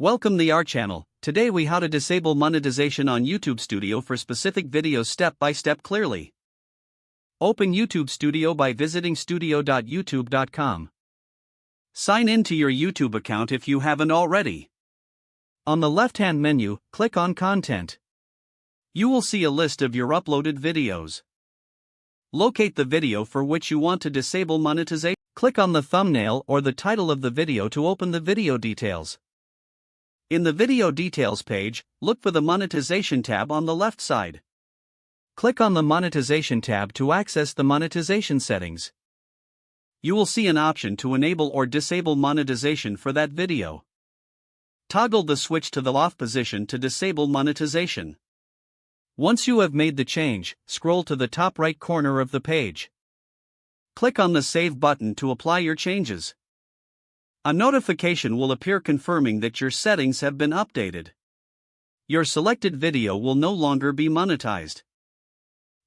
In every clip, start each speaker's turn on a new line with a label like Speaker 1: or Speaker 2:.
Speaker 1: Welcome to our channel. Today we how to disable monetization on YouTube Studio for specific videos step by step clearly. Open YouTube Studio by visiting studio.youtube.com. Sign in to your YouTube account if you haven't already. On the left-hand menu, click on Content. You will see a list of your uploaded videos. Locate the video for which you want to disable monetization. Click on the thumbnail or the title of the video to open the video details. In the Video Details page, look for the Monetization tab on the left side. Click on the Monetization tab to access the monetization settings. You will see an option to enable or disable monetization for that video. Toggle the switch to the off position to disable monetization. Once you have made the change, scroll to the top right corner of the page. Click on the Save button to apply your changes. A notification will appear confirming that your settings have been updated. Your selected video will no longer be monetized.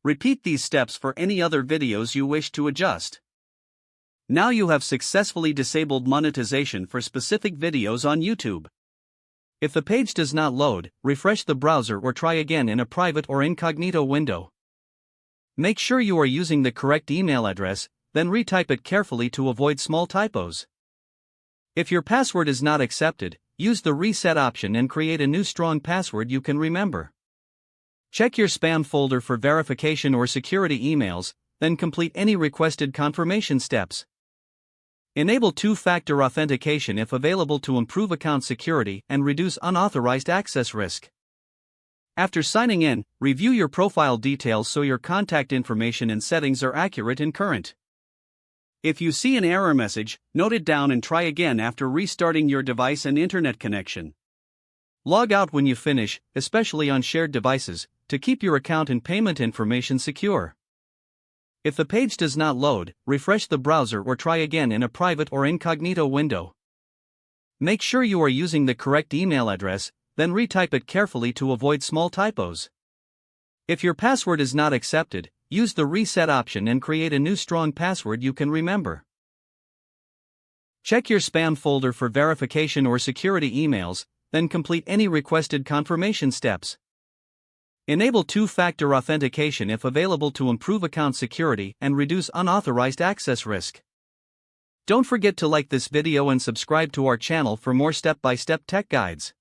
Speaker 1: Repeat these steps for any other videos you wish to adjust. Now you have successfully disabled monetization for specific videos on YouTube. If the page does not load, refresh the browser or try again in a private or incognito window. Make sure you are using the correct email address, then retype it carefully to avoid small typos. If your password is not accepted, use the reset option and create a new strong password you can remember. Check your spam folder for verification or security emails, then complete any requested confirmation steps. Enable two-factor authentication if available to improve account security and reduce unauthorized access risk. After signing in, review your profile details so your contact information and settings are accurate and current. If you see an error message, note it down and try again after restarting your device and internet connection. Log out when you finish, especially on shared devices, to keep your account and payment information secure. If the page does not load, refresh the browser or try again in a private or incognito window. Make sure you are using the correct email address, then retype it carefully to avoid small typos. If your password is not accepted, use the reset option and create a new strong password you can remember. Check your spam folder for verification or security emails, then complete any requested confirmation steps. Enable two-factor authentication if available to improve account security and reduce unauthorized access risk. Don't forget to like this video and subscribe to our channel for more step-by-step tech guides.